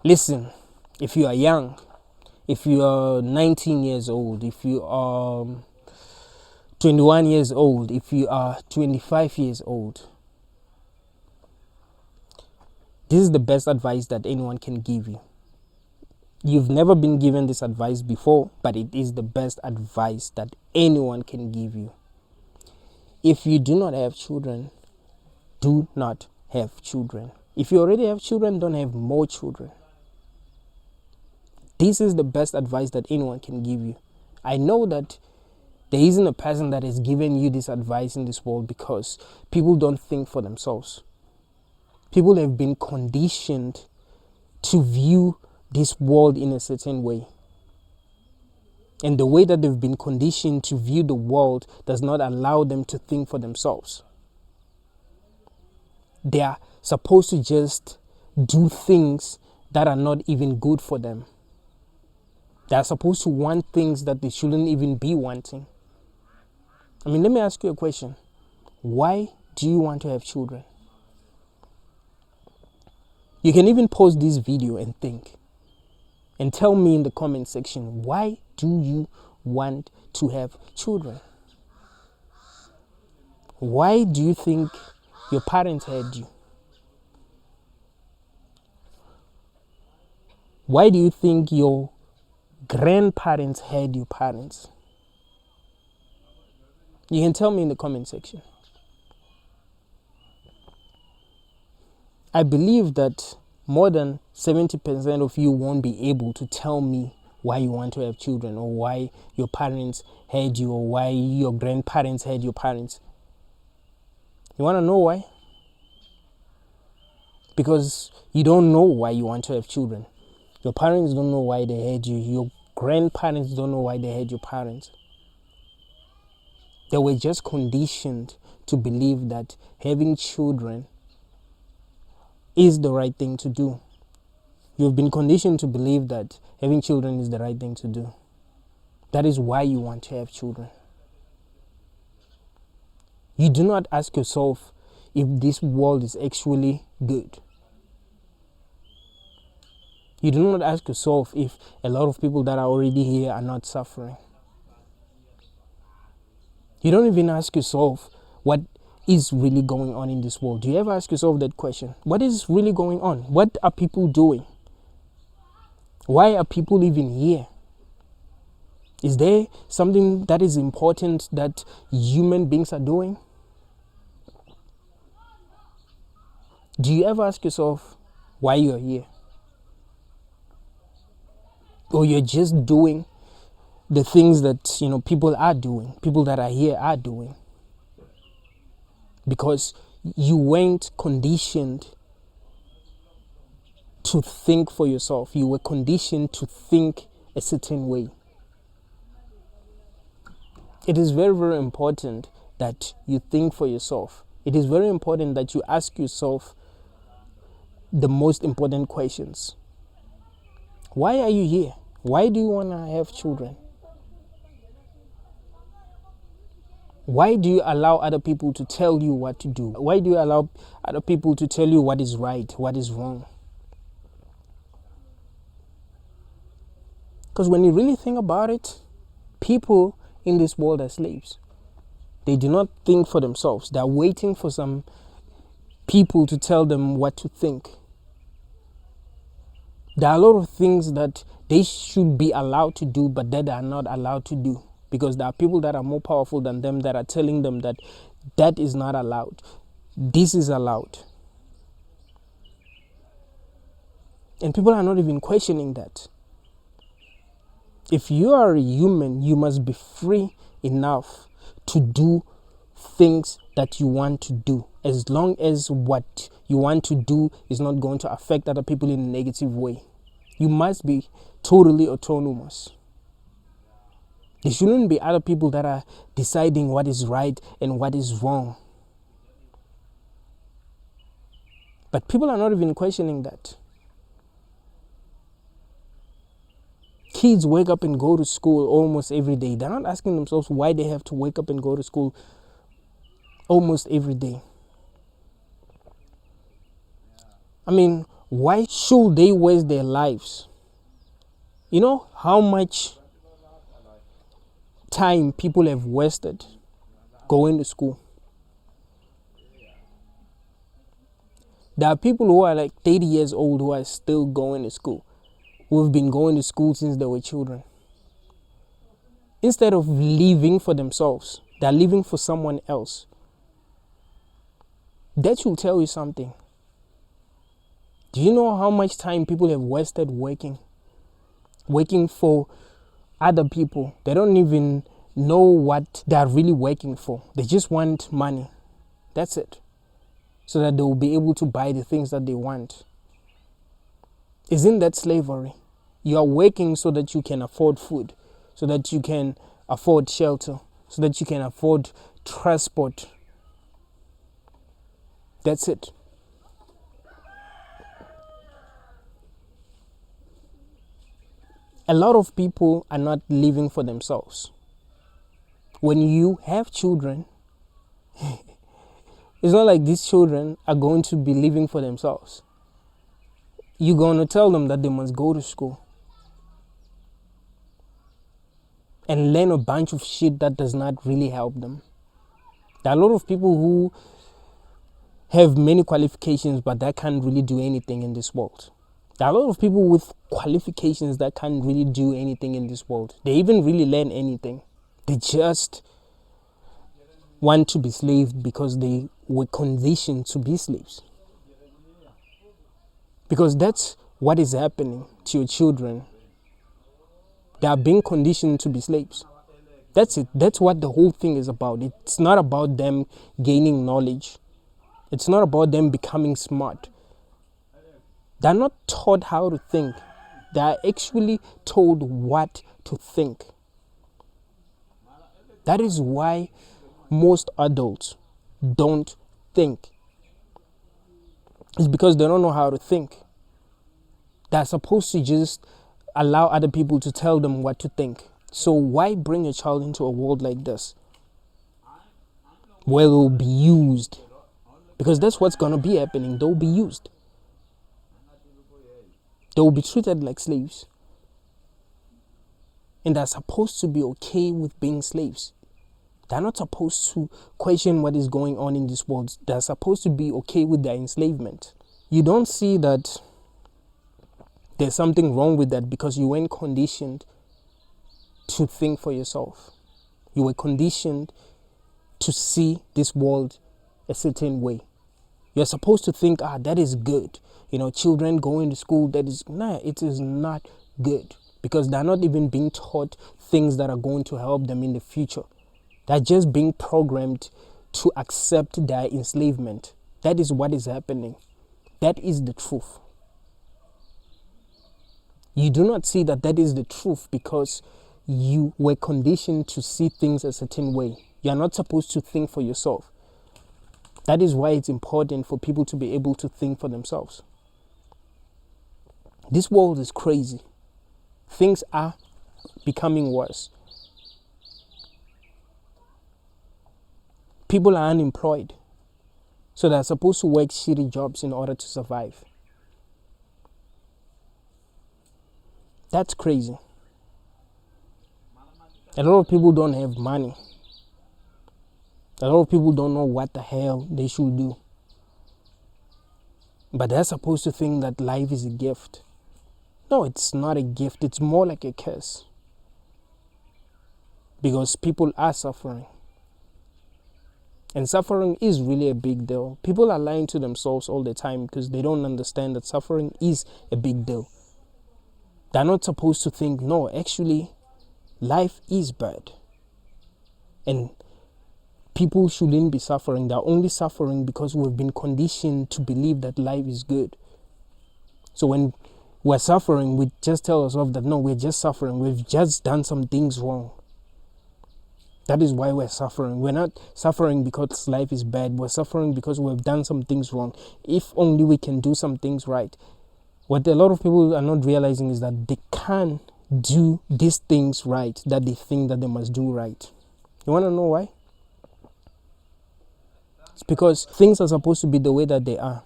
Listen, if you are young, if you are 19 years old, if you are 21 years old, if you are 25 years old, this is the best advice that anyone can give you. You've never been given this advice before, but it is the best advice that anyone can give you. If you do not have children, do not have children. If you already have children, don't have more children. This is the best advice that anyone can give you. I know that there isn't a person that has given you this advice in this world because people don't think for themselves. People have been conditioned to view this world in a certain way. And the way that they've been conditioned to view the world does not allow them to think for themselves. They are supposed to just do things that are not even good for them. They are supposed to want things that they shouldn't even be wanting. I mean, let me ask you a question. Why do you want to have children? You can even pause this video and think. And tell me in the comment section, why do you want to have children? Why do you think your parents had you? Why do you think your grandparents had your parents? You can tell me in the comment section. I believe that more than 70% of you won't be able to tell me why you want to have children, or why your parents had you, or why your grandparents had your parents. You want to know why? Because you don't know why you want to have children. Your parents don't know why they had you. Your grandparents don't know why they had your parents. They were just conditioned to believe that having children is the right thing to do. You've been conditioned to believe that having children is the right thing to do. That is why you want to have children. You do not ask yourself if this world is actually good. You do not ask yourself if a lot of people that are already here are not suffering. You don't even ask yourself what is really going on in this world. Do you ever ask yourself that question? What is really going on? What are people doing? Why are people even here? Is there something that is important that human beings are doing? Do you ever ask yourself why you're here? Or you're just doing the things that, people are doing, people that are here are doing? Because you weren't conditioned to think for yourself. You were conditioned to think a certain way. It is very, very important that you think for yourself. It is very important that you ask yourself the most important questions. Why are you here? Why do you want to have children? Why do you allow other people to tell you what to do? Why do you allow other people to tell you what is right, what is wrong? Because when you really think about it, people in this world are slaves. They do not think for themselves. They are waiting for some people to tell them what to think. There are a lot of things that they should be allowed to do, but that they are not allowed to do. Because there are people that are more powerful than them that are telling them that that is not allowed. This is allowed. And people are not even questioning that. If you are a human, you must be free enough to do things that you want to do, as long as what you want to do is not going to affect other people in a negative way. You must be totally autonomous. There shouldn't be other people that are deciding what is right and what is wrong. But people are not even questioning that. Kids wake up and go to school almost every day. They're not asking themselves why they have to wake up and go to school almost every day. I mean, Why should they waste their lives? You know how much time people have wasted going to school? There are people who are like 30 years old who are still going to school, who have been going to school since they were children. Instead of living for themselves, they're living for someone else. That should tell you something. Do you know how much time people have wasted working for other people? They don't even know what they're really working for. They just want money. That's it. So that they will be able to buy the things that they want. Isn't that slavery? You are working so that you can afford food, so that you can afford shelter, so that you can afford transport. That's it. A lot of people are not living for themselves. When you have children, it's not like these children are going to be living for themselves. You're going to tell them that they must go to school and learn a bunch of shit that does not really help them. There are a lot of people who have many qualifications, but that can't really do anything in this world. There are a lot of people with qualifications that can't really do anything in this world. They even really learn anything. They just want to be slaves because they were conditioned to be slaves. Because that's what is happening to your children. They are being conditioned to be slaves. That's it. That's what the whole thing is about. It's not about them gaining knowledge. It's not about them becoming smart. They're not taught how to think. They are actually told what to think. That is why most adults don't think. It's because they don't know how to think. They're supposed to just allow other people to tell them what to think. So why bring a child into a world like this where they'll be used? Because that's what's going to be happening. They'll be used. They will be treated like slaves. And they're supposed to be okay with being slaves. They're not supposed to question what is going on in this world. They're supposed to be okay with their enslavement. You don't see that there's something wrong with that because you weren't conditioned to think for yourself. You were conditioned to see this world a certain way. You're supposed to think, that is good. Children going to school, it is not good. Because they're not even being taught things that are going to help them in the future. They're just being programmed to accept their enslavement. That is what is happening. That is the truth. You do not see that is the truth because you were conditioned to see things a certain way. You are not supposed to think for yourself. That is why it's important for people to be able to think for themselves. This world is crazy. Things are becoming worse. People are unemployed. So they're supposed to work shitty jobs in order to survive. That's crazy. A lot of people don't have money. A lot of people don't know what the hell they should do. But they're supposed to think that life is a gift. No, it's not a gift. It's more like a curse. Because people are suffering. And suffering is really a big deal. People are lying to themselves all the time because they don't understand that suffering is a big deal. They're not supposed to think, no, actually, life is bad. And people shouldn't be suffering. They're only suffering because we've been conditioned to believe that life is good. So when we're suffering, we just tell ourselves that, no, we're just suffering. We've just done some things wrong. That is why we're suffering. We're not suffering because life is bad. We're suffering because we've done some things wrong. If only we can do some things right. What a lot of people are not realizing is that they can't do these things right that they think that they must do right. You want to know why? It's because things are supposed to be the way that they are.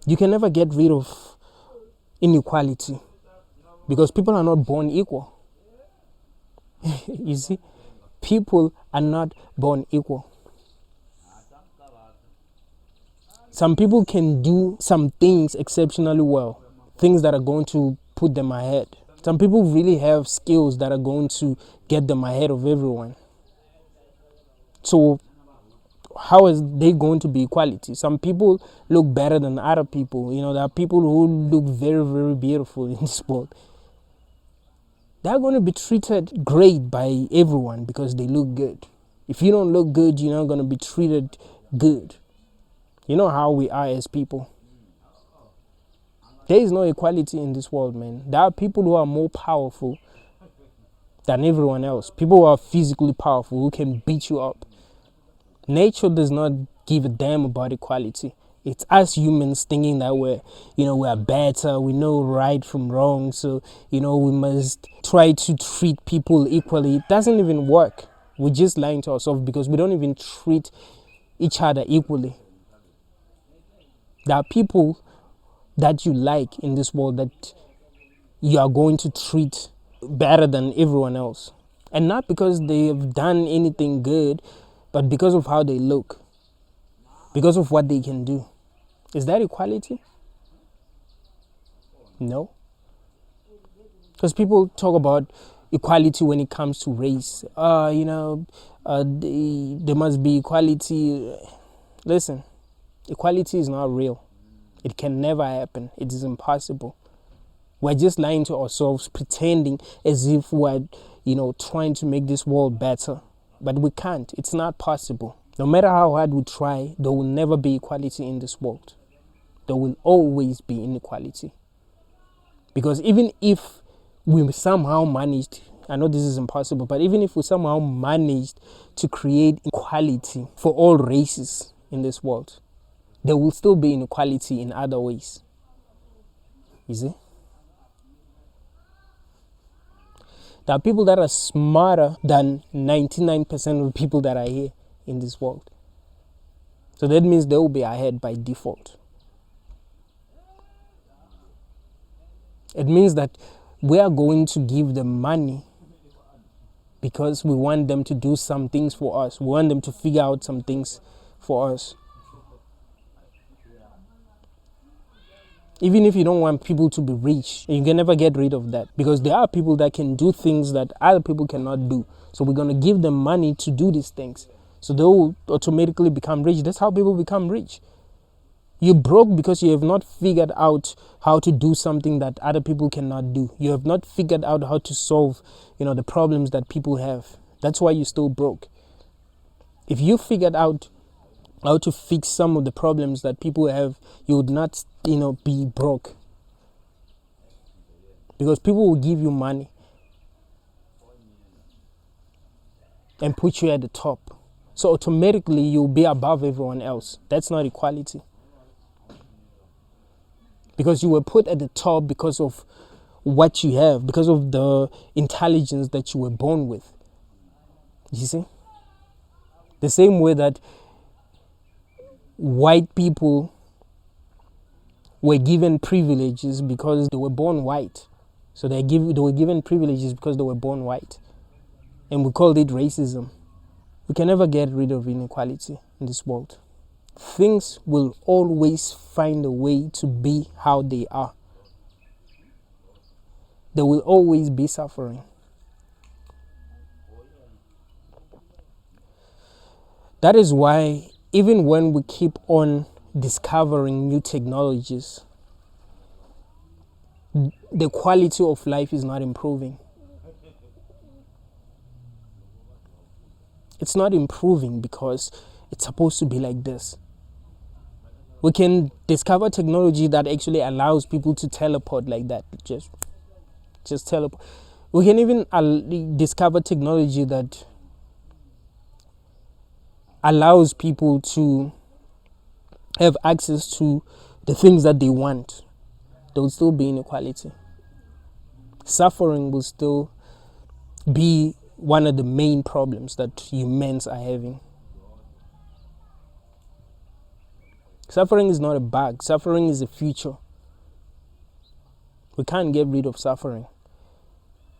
You can never get rid of inequality because people are not born equal. You see, people are not born equal. Some people can do some things exceptionally well, things that are going to put them ahead. Some people really have skills that are going to get them ahead of everyone. So how is they going to be equality? Some people look better than other people. There are people who look very, very beautiful in this world. They're going to be treated great by everyone because they look good. If you don't look good, you're not going to be treated good. You know how we are as people. There is no equality in this world, man. There are people who are more powerful than everyone else. People who are physically powerful, who can beat you up. Nature does not give a damn about equality. It's us humans thinking that we are better, we know right from wrong, so, we must try to treat people equally. It doesn't even work. We're just lying to ourselves because we don't even treat each other equally. There are people that you like in this world that you are going to treat better than everyone else. And not because they have done anything good, but because of how they look, because of what they can do. Is that equality? No. Because people talk about equality when it comes to race. There must be equality. Listen, equality is not real. It can never happen. It is impossible. We're just lying to ourselves, pretending as if we're, trying to make this world better. But we can't. It's not possible. No matter how hard we try, there will never be equality in this world. There will always be inequality. Because even if we somehow managed, I know this is impossible, but even if we somehow managed to create equality for all races in this world, there will still be inequality in other ways. You see? There are people that are smarter than 99% of the people that are here in this world. So that means they will be ahead by default. It means that we are going to give them money because we want them to do some things for us. We want them to figure out some things for us. Even if you don't want people to be rich, you can never get rid of that because there are people that can do things that other people cannot do. So we're going to give them money to do these things. So they will automatically become rich. That's how people become rich. You're broke because you have not figured out how to do something that other people cannot do. You have not figured out how to solve, the problems that people have. That's why you're still broke. If you figured out how to fix some of the problems that people have, you would not, be broke. Because people will give you money and put you at the top. So automatically you'll be above everyone else. That's not equality. Because you were put at the top because of what you have, because of the intelligence that you were born with. You see? The same way that white people were given privileges because they were born white. So they were given privileges because they were born white. And we called it racism. We can never get rid of inequality in this world. Things will always find a way to be how they are. There will always be suffering. That is why even when we keep on discovering new technologies, the quality of life is not improving. It's not improving because it's supposed to be like this. We can discover technology that actually allows people to teleport like that. Just teleport. We can even discover technology that allows people to have access to the things that they want. There will still be inequality. Suffering will still be one of the main problems that humans are having. Suffering is not a bug. Suffering is a future. We can't get rid of suffering.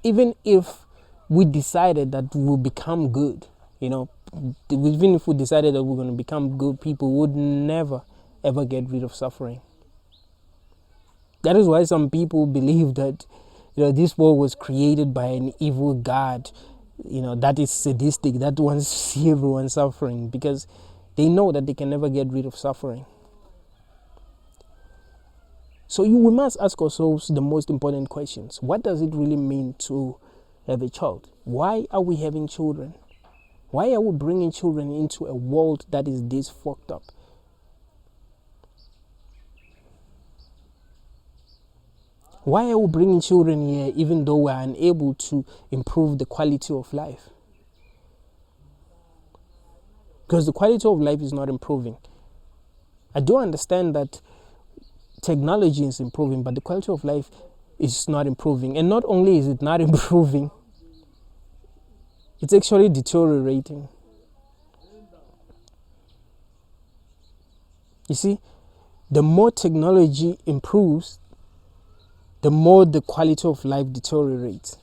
Even if we decided that we'll become good, even if we decided that we're going to become good people, we would never ever get rid of suffering. That is why some people believe that this world was created by an evil God, that is sadistic, that wants to see everyone suffering, because they know that they can never get rid of suffering. So we must ask ourselves the most important questions. What does it really mean to have a child? Why are we having children? Why are we bringing children into a world that is this fucked up? Why are we bringing children here even though we are unable to improve the quality of life? Because the quality of life is not improving. I do understand that technology is improving, but the quality of life is not improving. And not only is it not improving, it's actually deteriorating. You see, the more technology improves, the more the quality of life deteriorates.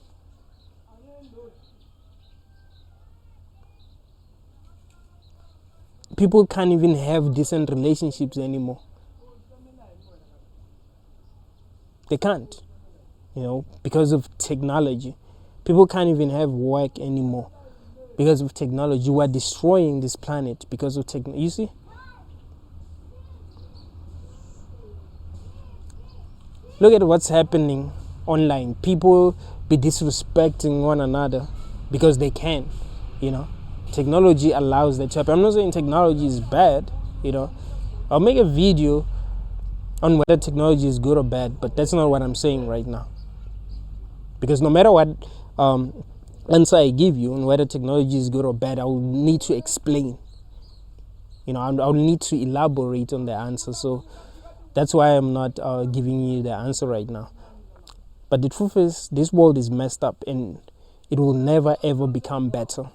People can't even have decent relationships anymore. They can't, because of technology. People can't even have work anymore because of technology. We are destroying this planet because of technology. You see? Look at what's happening online. People be disrespecting one another because they can, Technology allows that to happen. I'm not saying technology is bad, I'll make a video on whether technology is good or bad, but that's not what I'm saying right now. Because no matter what answer I give you on whether technology is good or bad, I will need to explain. I'll need to elaborate on the answer. So that's why I'm not giving you the answer right now. But the truth is, this world is messed up and it will never ever become better.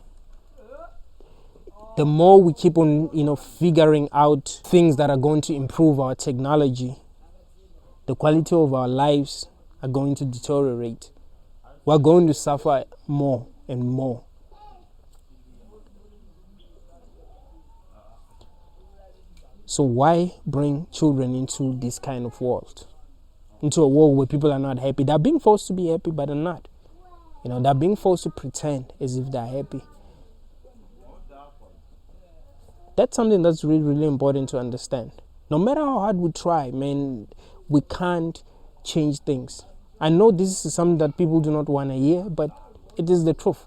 The more we keep on, figuring out things that are going to improve our technology, the quality of our lives are going to deteriorate. We're going to suffer more and more. So why bring children into this kind of world? Into a world where people are not happy. They're being forced to be happy, but they're not. They're being forced to pretend as if they're happy. That's something that's really, really important to understand. No matter how hard we try, man, we can't change things. I know this is something that people do not want to hear, but it is the truth.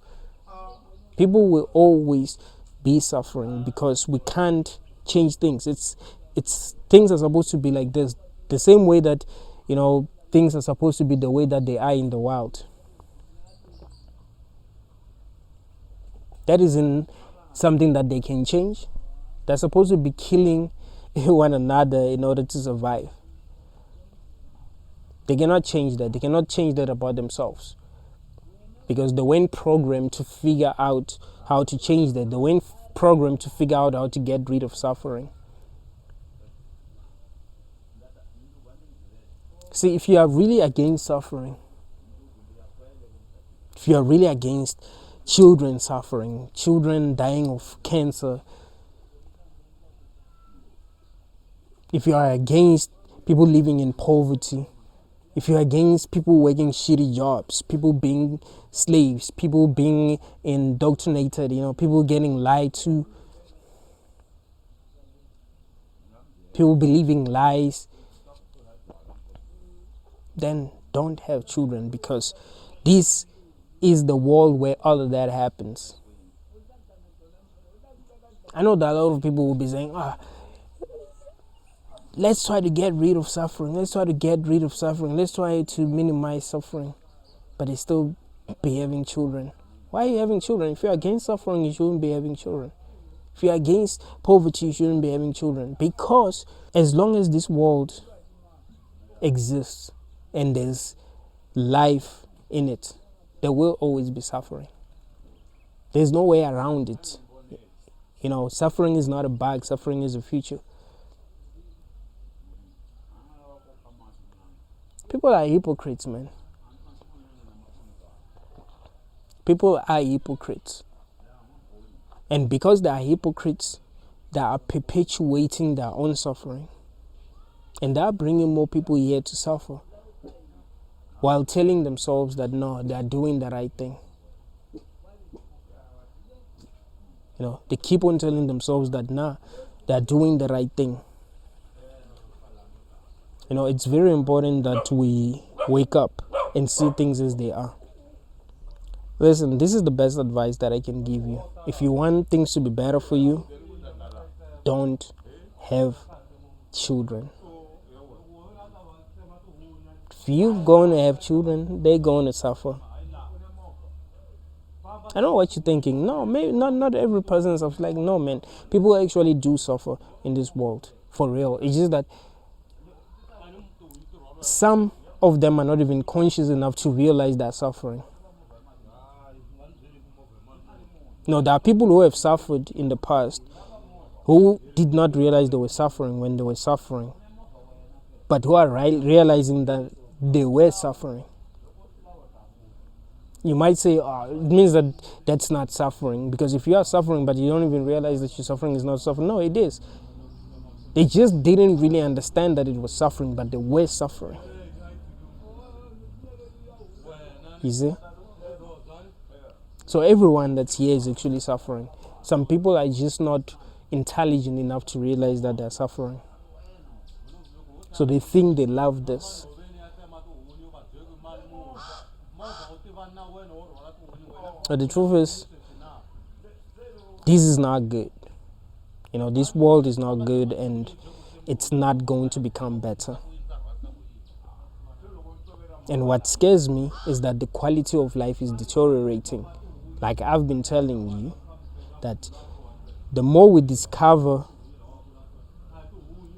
People will always be suffering because we can't change things. It's things are supposed to be like this, the same way that things are supposed to be the way that they are in the wild. That isn't something that they can change. They're supposed to be killing one another in order to survive. They cannot change that. They cannot change that about themselves. Because they weren't programmed to figure out how to change that. They weren't programmed to figure out how to get rid of suffering. See, if you are really against suffering, if you are really against children suffering, children dying of cancer, if you are against people living in poverty, if you're against people working shitty jobs, people being slaves, people being indoctrinated, people getting lied to, people believing lies, then don't have children, because this is the world where all of that happens. I know that a lot of people will be saying, let's try to get rid of suffering. Let's try to get rid of suffering. Let's try to minimize suffering. But they still be having children. Why are you having children? If you're against suffering, you shouldn't be having children. If you're against poverty, you shouldn't be having children. Because as long as this world exists and there's life in it, there will always be suffering. There's no way around it. Suffering is not a bug. Suffering is a future. People are hypocrites, man. People are hypocrites. And because they are hypocrites, they are perpetuating their own suffering. And they are bringing more people here to suffer, while telling themselves that no, they are doing the right thing. They keep on telling themselves that nah, they are doing the right thing. It's very important that we wake up and see things as they are. Listen, this is the best advice that I can give you. If you want things to be better for you, don't have children. If you're going to have children, they're going to suffer. I know what you're thinking. No, maybe not every person suffers. Like, no, man. People actually do suffer in this world. For real. It's just that some of them are not even conscious enough to realize they're suffering. No, there are people who have suffered in the past who did not realize they were suffering when they were suffering, but who are realizing that they were suffering. You might say, it means that that's not suffering, because if you are suffering but you don't even realize that your suffering is not suffering. No, it is. They just didn't really understand that it was suffering, but they were suffering. You see? So everyone that's here is actually suffering. Some people are just not intelligent enough to realize that they're suffering. So they think they love this. But the truth is, this is not good. This world is not good, and it's not going to become better. And what scares me is that the quality of life is deteriorating. Like I've been telling you, that the more we discover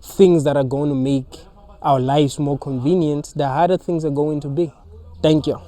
things that are going to make our lives more convenient, the harder things are going to be. Thank you.